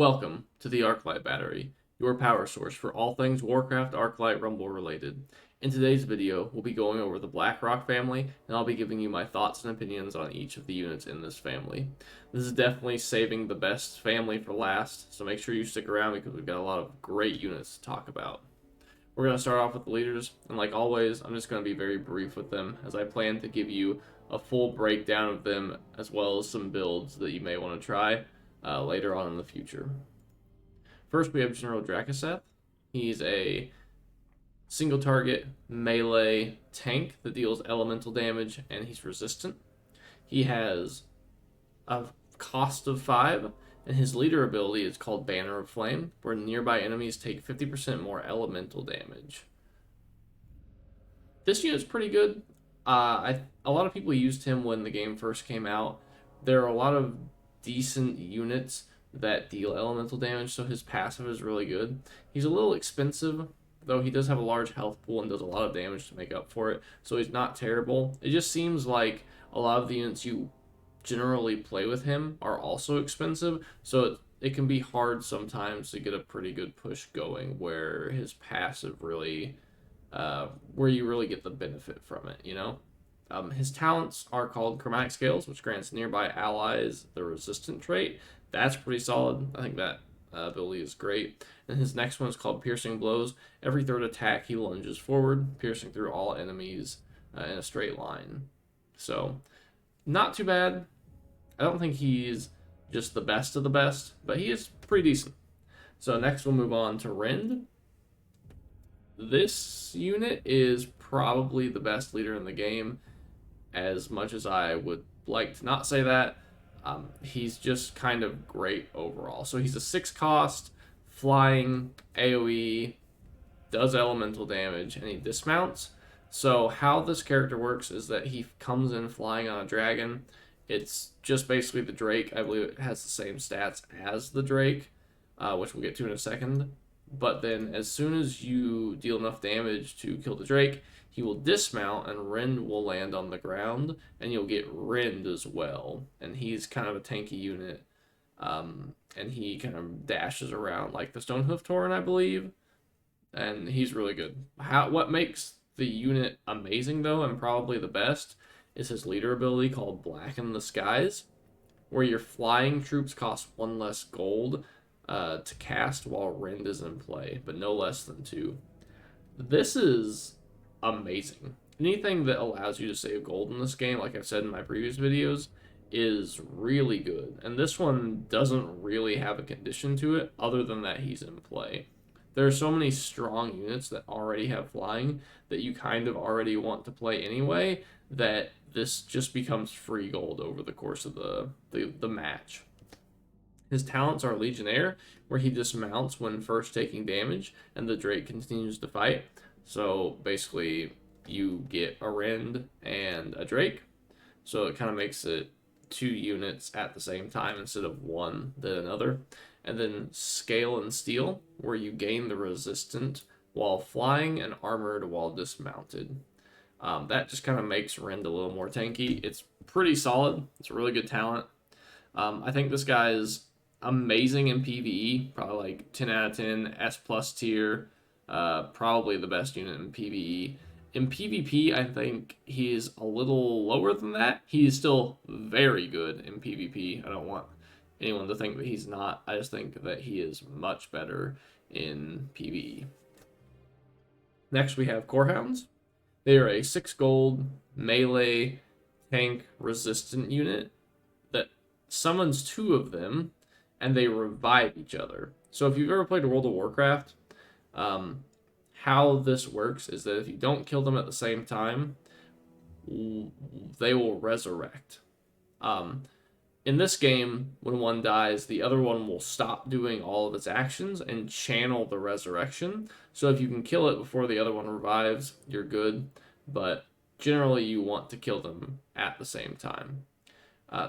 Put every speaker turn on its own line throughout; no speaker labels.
Welcome to the Arclight Battery, your power source for all things Warcraft Arclight Rumble related. In today's video, we'll be going over the Blackrock family, and I'll be giving you my thoughts and opinions on each of the units in this family. This is definitely saving the best family for last, so make sure you stick around because we've got a lot of great units to talk about. We're going to start off with the leaders, and like always, I'm just going to be very brief with them, as I plan to give you a full breakdown of them, as well as some builds that you may want to try later on in the future. First, we have General Drakkisath. He's a single target melee tank that deals elemental damage, and he's resistant. He has a cost of 5, and his leader ability is called Banner of Flame, where nearby enemies take 50% more elemental damage. This unit's pretty good. A lot of people used him when the game first came out. There are a lot of decent units that deal elemental damage, so his passive is really good. He's a little expensive, though he does have a large health pool and does a lot of damage to make up for it, so he's not terrible. It just seems like a lot of the units you generally play with him are also expensive, so it can be hard sometimes to get a pretty good push going where his passive really, where you really get the benefit from it, you know? His talents are called Chromatic Scales, which grants nearby allies the resistant trait. That's pretty solid. I think that ability is great. And his next one is called Piercing Blows. Every third attack, he lunges forward, piercing through all enemies in a straight line. So, not too bad. I don't think he's just the best of the best, but he is pretty decent. So next we'll move on to Rend. This unit is probably the best leader in the game. As much as I would like to not say that, he's just kind of great overall. So he's a 6 cost, flying, AoE, does elemental damage, and he dismounts. So how this character works is that he comes in flying on a dragon. It's just basically the Drake. I believe it has the same stats as the Drake, which we'll get to in a second. But then as soon as you deal enough damage to kill the Drake, he will dismount and Rend will land on the ground, and you'll get Rend as well. And he's kind of a tanky unit, and he kind of dashes around like the Stonehoof Tauren, I believe, and he's really good. What makes the unit amazing, though, and probably the best, is his leader ability called Blacken the Skies, where your flying troops cost 1 less gold to cast while Rend is in play, but no less than 2. This is amazing. Anything that allows you to save gold in this game, like I've said in my previous videos, is really good. And this one doesn't really have a condition to it other than that he's in play. There are so many strong units that already have flying that you kind of already want to play anyway, that this just becomes free gold over the course of the match. His talents are Legionnaire, where he dismounts when first taking damage, and the Drake continues to fight. So basically, you get a Rend and a Drake. So it kind of makes it 2 units at the same time instead of one then another. And then Scale and Steel, where you gain the resistant while flying and armored while dismounted. That just kind of makes Rend a little more tanky. It's pretty solid. It's a really good talent. I think this guy is amazing in PvE, probably like 10 out of 10, S plus tier, probably the best unit in PvE. In PvP, I think he's a little lower than that. He's still very good in PvP. I don't want anyone to think that he's not. I just think that he is much better in PvE. Next, we have Core Hounds. They are a 6 gold melee tank resistant unit that summons 2 of them, and they revive each other. So if you've ever played World of Warcraft, how this works is that if you don't kill them at the same time, they will resurrect. In this game, when one dies, the other one will stop doing all of its actions and channel the resurrection. So if you can kill it before the other one revives, you're good. But generally, you want to kill them at the same time.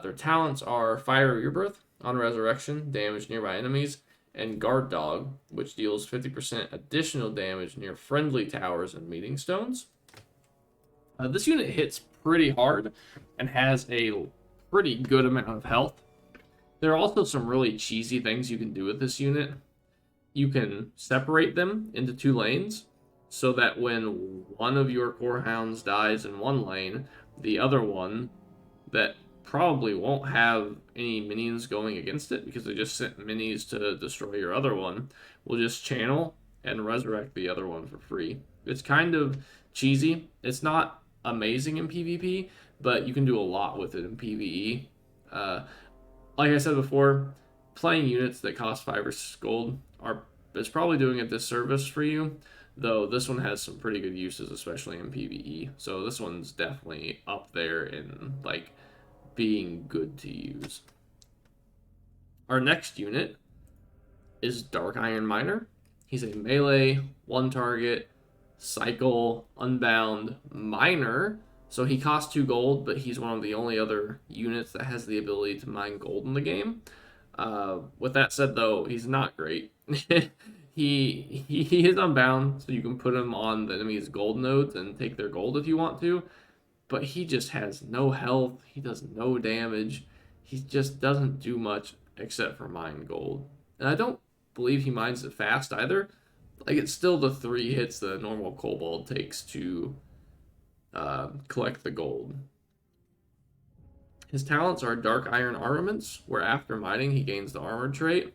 Their talents are Fire Rebirth on resurrection, damage nearby enemies, and Guard Dog, which deals 50% additional damage near friendly towers and meeting stones. This unit hits pretty hard and has a pretty good amount of health. There are also some really cheesy things you can do with this unit. You can separate them into two lanes so that when one of your core hounds dies in one lane, the other one that probably won't have any minions going against it because they just sent minis to destroy your other one will just channel and resurrect the other one for free. It's kind of cheesy. It's not amazing in PvP, but you can do a lot with it in PvE. Uh, like I said before, playing units that cost 5 or 6 gold are is probably doing a disservice for you, though this one has some pretty good uses, especially in PvE. So this one's definitely up there in like being good to use. Our next unit is Dark Iron Miner. He's a melee, one target, cycle, unbound miner. So he costs 2 gold, but he's one of the only other units that has the ability to mine gold in the game. With that said, though, he's not great. he is unbound, so you can put him on the enemy's gold nodes and take their gold if you want to. But he just has no health. He does no damage. He just doesn't do much except for mine gold. And I don't believe he mines it fast either. Like, it's still the 3 hits the normal kobold takes to collect the gold. His talents are Dark Iron Armaments, where after mining he gains the armor trait.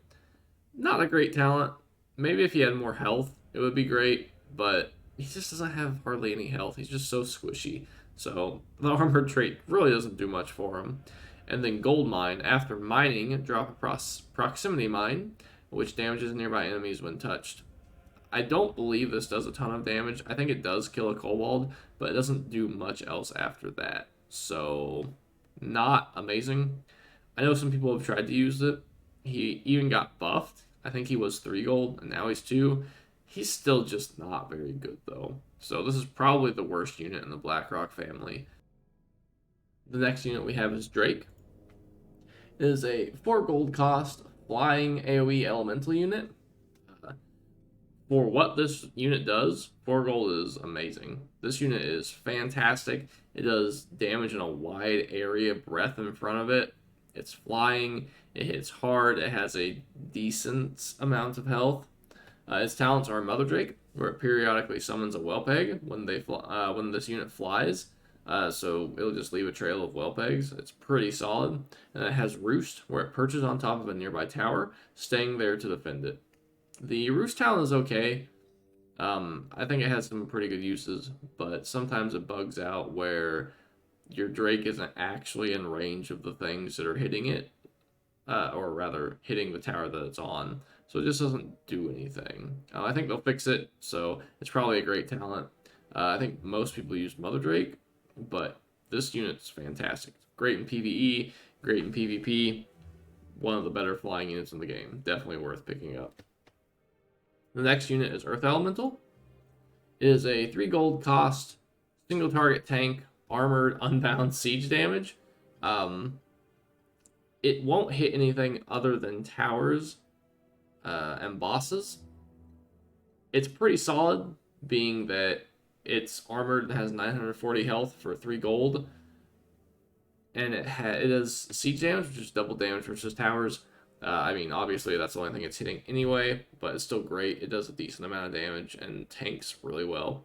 Not a great talent. Maybe if he had more health, it would be great, but he just doesn't have hardly any health. He's just so squishy. So the armor trait really doesn't do much for him. And then Gold Mine, after mining, drop a proximity mine, which damages nearby enemies when touched. I don't believe this does a ton of damage. I think it does kill a kobold, but it doesn't do much else after that. So, not amazing. I know some people have tried to use it. He even got buffed. I think he was 3 gold, and now he's 2. He's still just not very good, though. So this is probably the worst unit in the Blackrock family. The next unit we have is Drake. It is a 4 gold cost flying AoE elemental unit. For what this unit does, 4 gold is amazing. This unit is fantastic. It does damage in a wide area, breadth in front of it. It's flying, it hits hard, it has a decent amount of health. Its talents are Mother Drake, where it periodically summons a Whelp Egg when when this unit flies. So it'll just leave a trail of Whelp Eggs. It's pretty solid. And it has Roost, where it perches on top of a nearby tower, staying there to defend it. The Roost talent is okay. I think it has some pretty good uses, but sometimes it bugs out where your Drake isn't actually in range of the things that are hitting it, or rather hitting the tower that it's on. So it just doesn't do anything. I think they'll fix it, so it's probably a great talent. I think most people use Mother Drake, but this unit's fantastic. Great in PvE, great in PvP. One of the better flying units in the game. Definitely worth picking up. The next unit is Earth Elemental. It is a 3 gold cost, single target tank, armored, unbound siege damage. It won't hit anything other than towers and bosses. It's pretty solid, being that it's armored and has 940 health for 3 gold. And it does siege damage, which is double damage versus towers. I mean, obviously, that's the only thing it's hitting anyway, but it's still great. It does a decent amount of damage and tanks really well.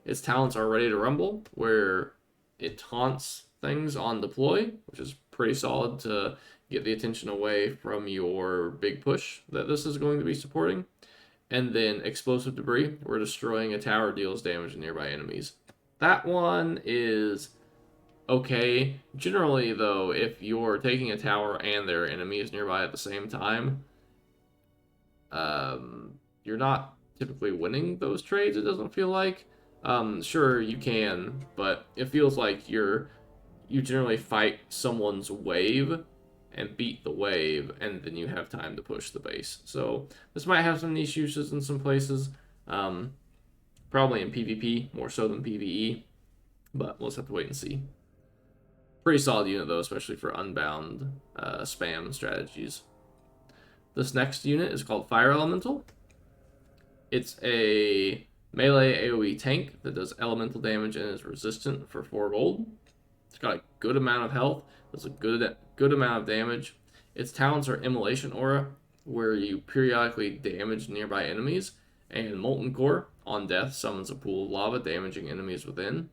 Its talents are Ready to Rumble, where it taunts things on deploy, which is pretty solid to get the attention away from your big push that this is going to be supporting. And then Explosive Debris, where destroying a tower deals damage to nearby enemies. That one is okay. Generally, though, if you're taking a tower and there are enemies nearby at the same time, you're not typically winning those trades, it doesn't feel like. Sure, you can, but it feels like you generally fight someone's wave and beat the wave, and then you have time to push the base. So this might have some niche uses in some places, probably in PvP more so than PvE, but we'll just have to wait and see. Pretty solid unit though, especially for unbound spam strategies. This next unit is called Fire Elemental. It's a melee AoE tank that does elemental damage and is resistant for 4 gold. It's got a good amount of health, does a good amount of damage, Its talents are Immolation Aura, where you periodically damage nearby enemies, and Molten Core, on death, summons a pool of lava, damaging enemies within.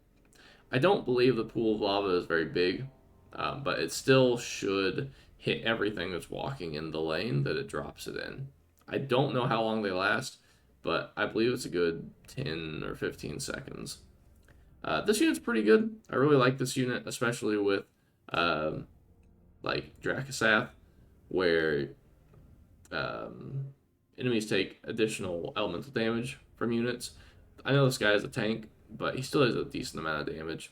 I don't believe the pool of lava is very big, but it still should hit everything that's walking in the lane that it drops it in. I don't know how long they last, but I believe it's a good 10 or 15 seconds. This unit's pretty good. I really like this unit, especially with like Drakkisath, where enemies take additional elemental damage from units. I know this guy is a tank, but he still has a decent amount of damage.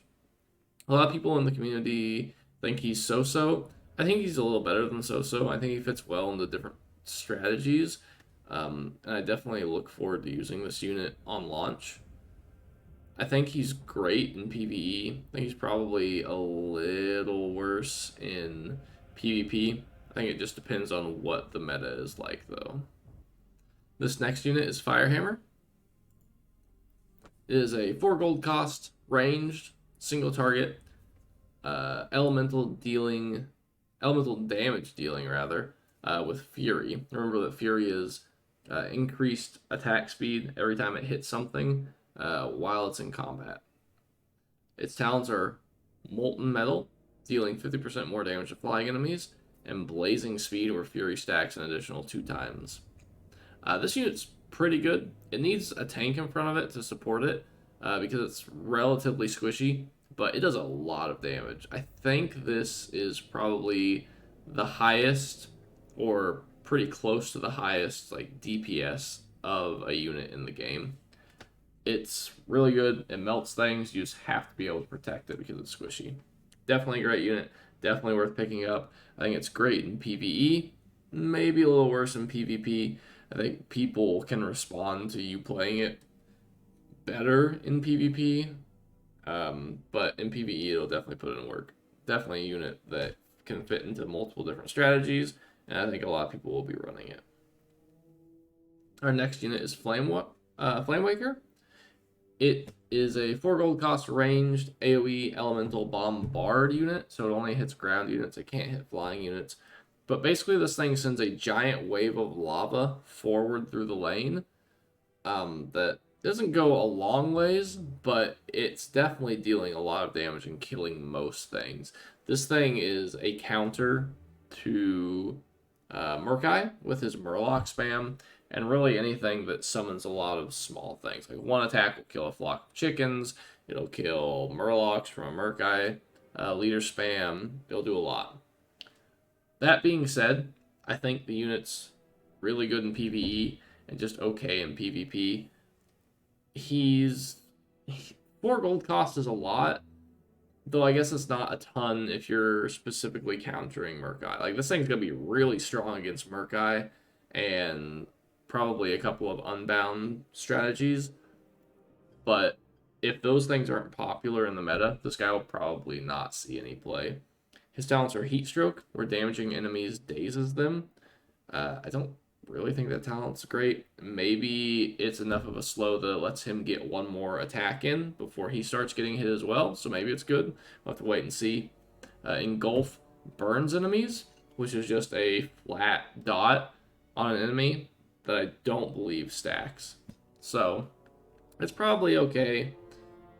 A lot of people in the community think he's so-so. I think he's a little better than so-so. I think he fits well into different strategies, and I definitely look forward to using this unit on launch. I think he's great in PvE. I think he's probably a little worse in PvP. I think it just depends on what the meta is like, though. This next unit is Firehammer. It is a 4 gold cost, ranged, single target, elemental damage dealing rather, with Fury. Remember that Fury is increased attack speed every time it hits something while it's in combat. Its talents are Molten Metal, dealing 50% more damage to flying enemies, and Blazing Speed, where Fury stacks an additional 2 times. This unit's pretty good. It needs a tank in front of it to support it because it's relatively squishy, but it does a lot of damage. I think this is probably the highest, or pretty close to the highest, like DPS of a unit in the game. It's really good. It melts things. You just have to be able to protect it because it's squishy. Definitely a great unit. Definitely worth picking up. I think it's great in PvE. Maybe a little worse in PvP. I think people can respond to you playing it better in PvP. But in PvE, it'll definitely put it in work. Definitely a unit that can fit into multiple different strategies, and I think a lot of people will be running it. Our next unit is Flamewaker. It is a 4 gold cost ranged AoE elemental bombard unit, so it only hits ground units, it can't hit flying units. But basically this thing sends a giant wave of lava forward through the lane that doesn't go a long ways, but it's definitely dealing a lot of damage and killing most things. This thing is a counter to Murkai with his Murloc spam, and really anything that summons a lot of small things. Like one attack will kill a flock of chickens, it'll kill Murlocs from a Murkai, leader spam, it'll do a lot. That being said, I think the unit's really good in PvE and just okay in PvP. 4 gold cost is a lot, though I guess it's not a ton if you're specifically countering Murkai. Like, this thing's going to be really strong against Murkai and probably a couple of Unbound strategies. But if those things aren't popular in the meta, this guy will probably not see any play. His talents are Heatstroke, where damaging enemies dazes them. I don't really think that talent's great. Maybe it's enough of a slow that it lets him get one more attack in before he starts getting hit as well, so maybe it's good. We'll have to wait and see. Engulf burns enemies, which is just a flat dot on an enemy that I don't believe stacks. So, it's probably okay,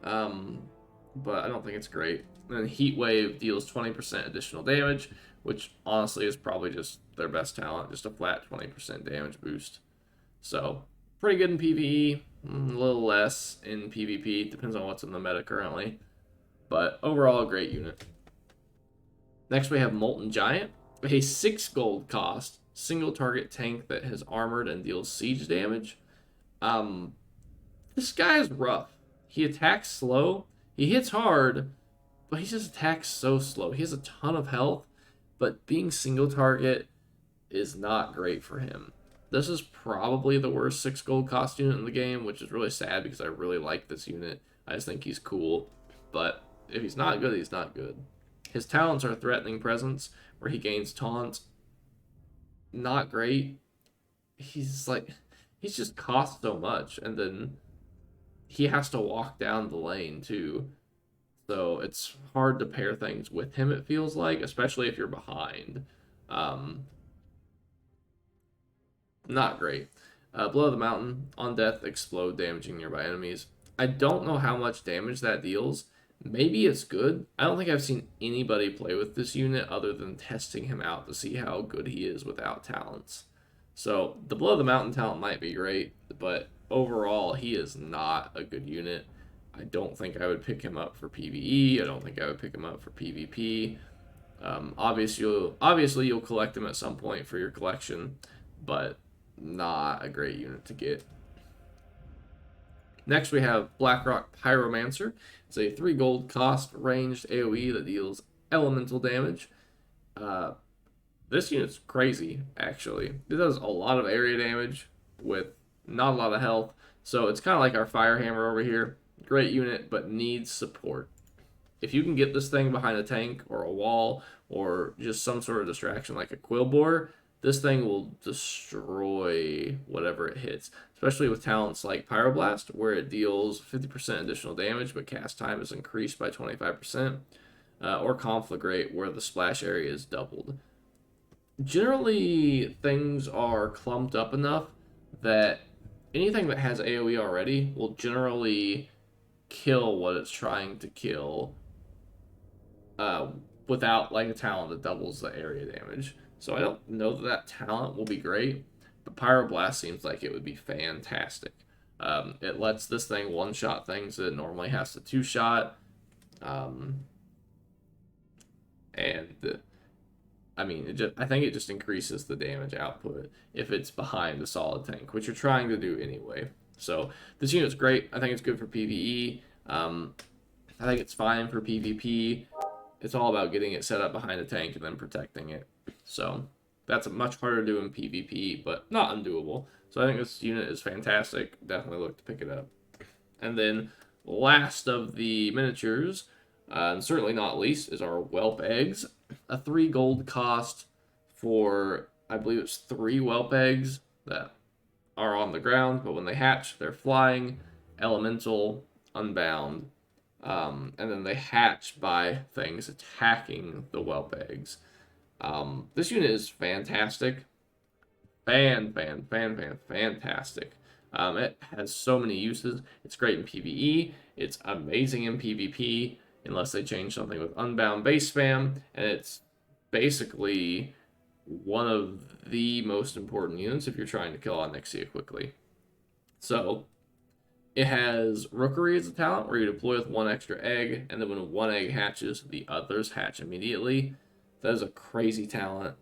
but I don't think it's great. And then Heat Wave deals 20% additional damage, which honestly is probably just their best talent, just a flat 20% damage boost. So, pretty good in PvE, a little less in PvP, depends on what's in the meta currently. But overall, a great unit. Next we have Molten Giant, a 6 gold cost, single target tank that has armored and deals siege damage. This guy is rough. He attacks slow, he hits hard, but he just attacks so slow. He has a ton of health, but being single target is not great for him. This is probably the worst 6 gold cost unit in the game, which is really sad because I really like this unit. I just think he's cool, but if he's not good, he's not good. His talents are Threatening Presence, where he gains taunt. Not great. He's just cost so much, and then he has to walk down the lane too. So it's hard to pair things with him, it feels like, especially if you're behind. Um, Not great. Below the mountain, on death, explode, damaging nearby enemies. I don't know how much damage that deals. Maybe it's good. I don't think I've seen anybody play with this unit other than testing him out to see how good he is without talents. So the below the mountain talent might be great, but overall he is not a good unit. I don't think I would pick him up for PvE. I don't think I would pick him up for PvP. Obviously you'll collect him at some point for your collection, but not a great unit to get. Next we have Blackrock Pyromancer. It's a 3 gold cost ranged AoE that deals elemental damage. This unit's crazy, actually. It does a lot of area damage with not a lot of health. So it's kind of like our Firehammer over here. Great unit, but needs support. If you can get this thing behind a tank or a wall or just some sort of distraction like a Quillbore, this thing will destroy whatever it hits, especially with talents like Pyroblast, where it deals 50% additional damage, but cast time is increased by 25%, or Conflagrate, where the splash area is doubled. Generally, things are clumped up enough that anything that has AoE already will generally kill what it's trying to kill without like a talent that doubles the area damage. So I don't know that talent will be great, but Pyroblast seems like it would be fantastic. It lets this thing one-shot things that it normally has to two-shot. I think it just increases the damage output if it's behind a solid tank, which you're trying to do anyway. So this unit's great. I think it's good for PvE. I think it's fine for PvP. It's all about getting it set up behind a tank and then protecting it. So that's much harder to do in PvP, but not undoable. So I think this unit is fantastic. Definitely look to pick it up. And then last of the miniatures, and certainly not least, is our Whelp Eggs. A 3 gold cost for, I believe it's 3 Whelp Eggs that are on the ground, but when they hatch, they're flying, elemental, unbound, and then they hatch by things attacking the Whelp Eggs. This unit is fantastic. Fantastic. It has so many uses. It's great in PvE. It's amazing in PvP, unless they change something with unbound base spam, and it's basically one of the most important units if you're trying to kill Onyxia quickly. So it has Rookery as a talent where you deploy with 1 extra egg, and then when 1 egg hatches, the others hatch immediately. That is a crazy talent.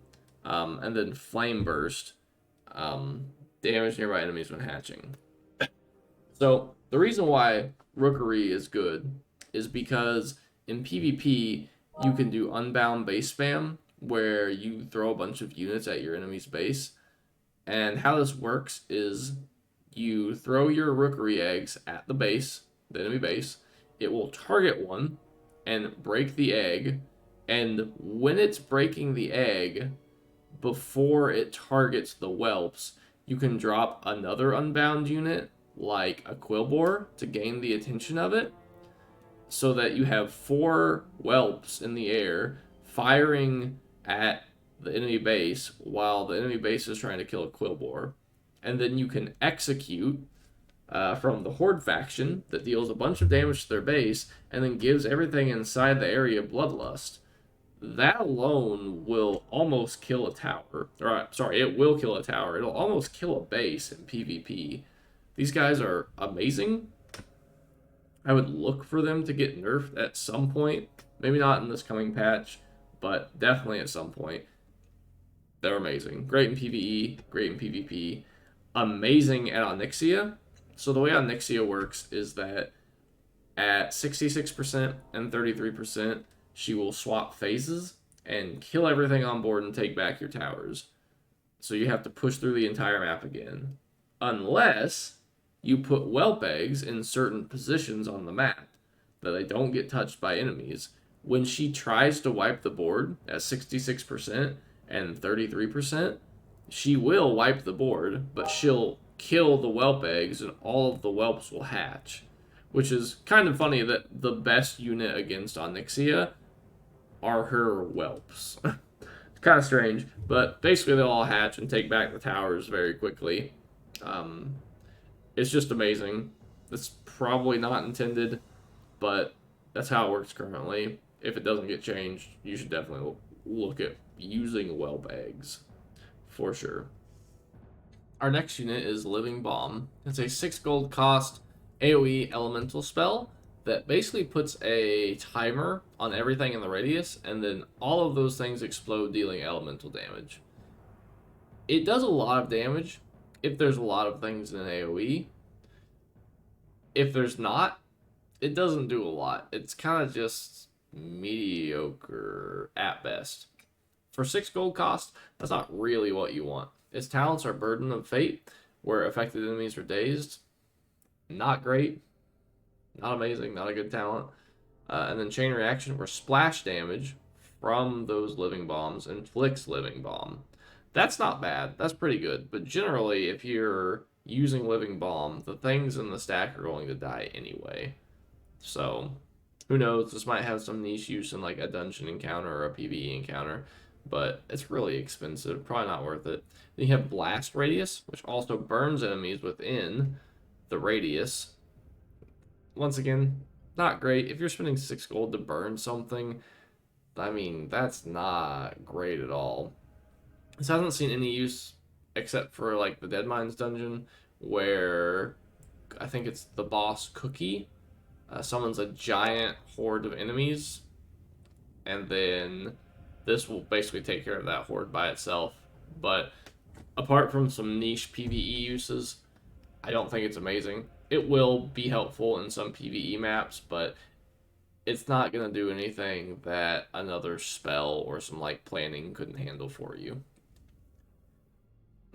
And then Flame Burst, damage nearby enemies when hatching. So the reason why Rookery is good is because in PvP you can do unbound base spam where you throw a bunch of units at your enemy's base. And how this works is you throw your Rookery eggs at the base, the enemy base. It will target one and break the egg. And when it's breaking the egg, before it targets the whelps, you can drop another unbound unit, like a Quillbore, to gain the attention of it, so that you have 4 whelps in the air firing at the enemy base while the enemy base is trying to kill a Quillbore. And then you can execute from the Horde faction that deals a bunch of damage to their base and then gives everything inside the area Bloodlust. That alone will almost kill a tower. It will kill a tower. It'll almost kill a base in PvP. These guys are amazing. I would look for them to get nerfed at some point. Maybe not in this coming patch, but definitely at some point. They're amazing. Great in PvE, great in PvP. Amazing at Onyxia. So the way Onyxia works is that at 66% and 33%, she will swap phases and kill everything on board and take back your towers. So you have to push through the entire map again. Unless you put Whelp Eggs in certain positions on the map that they don't get touched by enemies. When she tries to wipe the board at 66% and 33%, she will wipe the board, but she'll kill the Whelp Eggs and all of the whelps will hatch. Which is kind of funny that the best unit against Onyxia are her whelps. Kind of strange, but basically they'll all hatch and take back the towers very quickly. Um, it's just amazing. It's probably not intended, but that's how it works currently. If it doesn't get changed, you should definitely look at using Whelp Eggs for sure. Our next unit is Living Bomb. It's a 6 gold cost AoE elemental spell that basically puts a timer on everything in the radius, and then all of those things explode, dealing elemental damage. It does a lot of damage if there's a lot of things in AoE. If there's not, it doesn't do a lot. It's kind of just mediocre at best. For 6 gold cost, that's not really what you want. Its talents are Burden of Fate, where affected enemies are dazed. Not great. Not amazing. Not a good talent. And then Chain Reaction, where splash damage from those living bombs inflicts living bomb. That's not bad. That's pretty good. But generally, if you're using living bomb, the things in the stack are going to die anyway. So, who knows? This might have some niche use in like a dungeon encounter or a PvE encounter, but it's really expensive. Probably not worth it. Then you have Blast Radius, which also burns enemies within the radius. Once again, not great. If you're spending 6 gold to burn something, I mean, that's not great at all. This hasn't seen any use except for like the Dead Mines dungeon, where I think it's the boss Cookie summons a giant horde of enemies, and then this will basically take care of that horde by itself. But apart from some niche PvE uses, I don't think it's amazing. It will be helpful in some PvE maps, but it's not going to do anything that another spell or some like planning couldn't handle for you.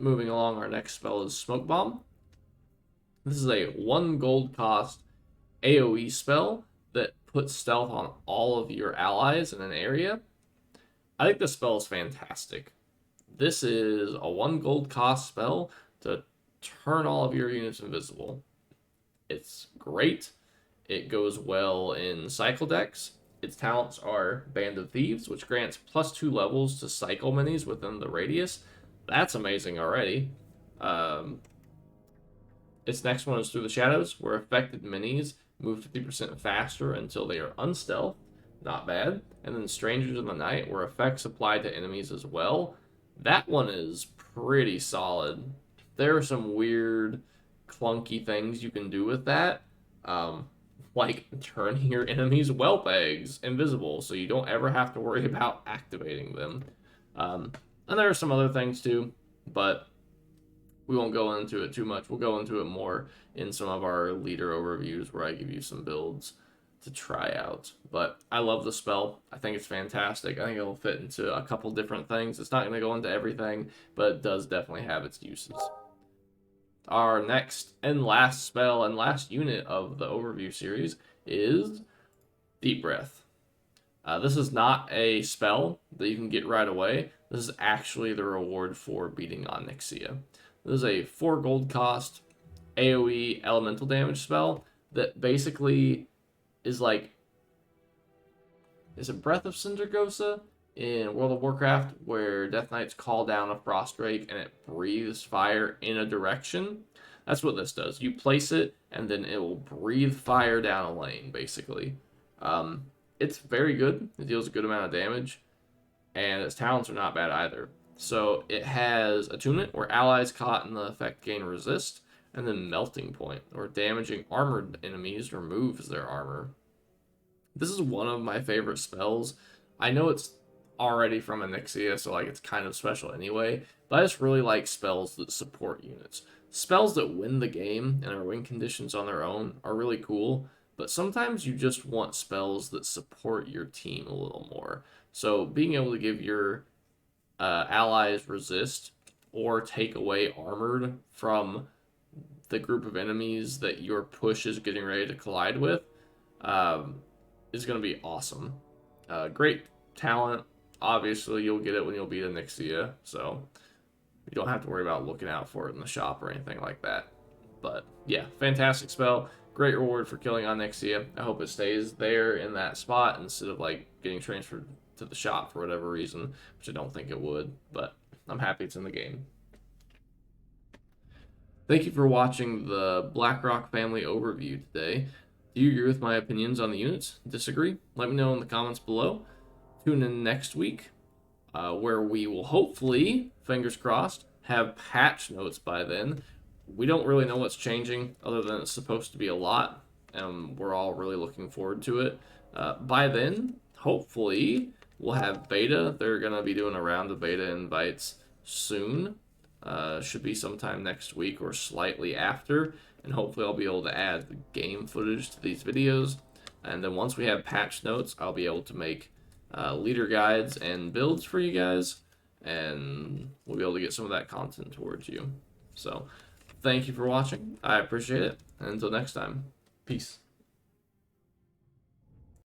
Moving along, our next spell is Smoke Bomb. This is a 1 gold cost AoE spell that puts stealth on all of your allies in an area. I think this spell is fantastic. This is a 1 gold cost spell to turn all of your units invisible. It's great. It goes well in cycle decks. Its talents are Band of Thieves, which grants +2 levels to cycle minis within the radius. That's amazing already. Its next one is Through the Shadows, where affected minis move 50% faster until they are unstealthed. Not bad. And then Strangers in the Night, where effects apply to enemies as well. That one is pretty solid. There are some weird, clunky things you can do with that. Like turning your enemies' Whelp Eggs invisible, so you don't ever have to worry about activating them. And there are some other things too, but we won't go into it too much. We'll go into it more in some of our leader overviews where I give you some builds to try out. But I love the spell. I think it's fantastic. I think it'll fit into a couple different things. It's not going to go into everything, but it does definitely have its uses. Our next and last spell and last unit of the overview series is Deep Breath. This is not a spell that you can get right away. This is actually the reward for beating Onyxia. This is a 4 gold cost AoE elemental damage spell that basically is like, is it Breath of Sindragosa in World of Warcraft, where Death Knights call down a Frost Drake and it breathes fire in a direction? That's what this does. You place it and then it will breathe fire down a lane, basically. It's very good. It deals a good amount of damage, and its talents are not bad either. So it has Attunement, where allies caught in the effect gain resist, and then Melting Point, where damaging armored enemies removes their armor. This is one of my favorite spells. I know it's already from Onyxia, so like it's kind of special anyway, but I just really like spells that support units. Spells that win the game and are win conditions on their own are really cool, but sometimes you just want spells that support your team a little more. So being able to give your allies resist or take away armored from the group of enemies that your push is getting ready to collide with is going to be awesome. Great talent. Obviously, you'll get it when you'll beat Onyxia, so you don't have to worry about looking out for it in the shop or anything like that. But yeah, fantastic spell. Great reward for killing Onyxia. I hope it stays there in that spot instead of like getting transferred to the shop for whatever reason, which I don't think it would, but I'm happy it's in the game. Thank you for watching the Blackrock family overview today. Do you agree with my opinions on the units? Disagree? Let me know in the comments below. Tune in next week, where we will hopefully, fingers crossed, have patch notes by then. We don't really know what's changing, other than it's supposed to be a lot, and we're all really looking forward to it. By then, hopefully, we'll have beta. They're going to be doing a round of beta invites soon. Should be sometime next week or slightly after, and hopefully I'll be able to add the game footage to these videos. And then once we have patch notes, I'll be able to make leader guides and builds for you guys, and we'll be able to get some of that content towards you. So thank you for watching. I appreciate it, and until next time, peace.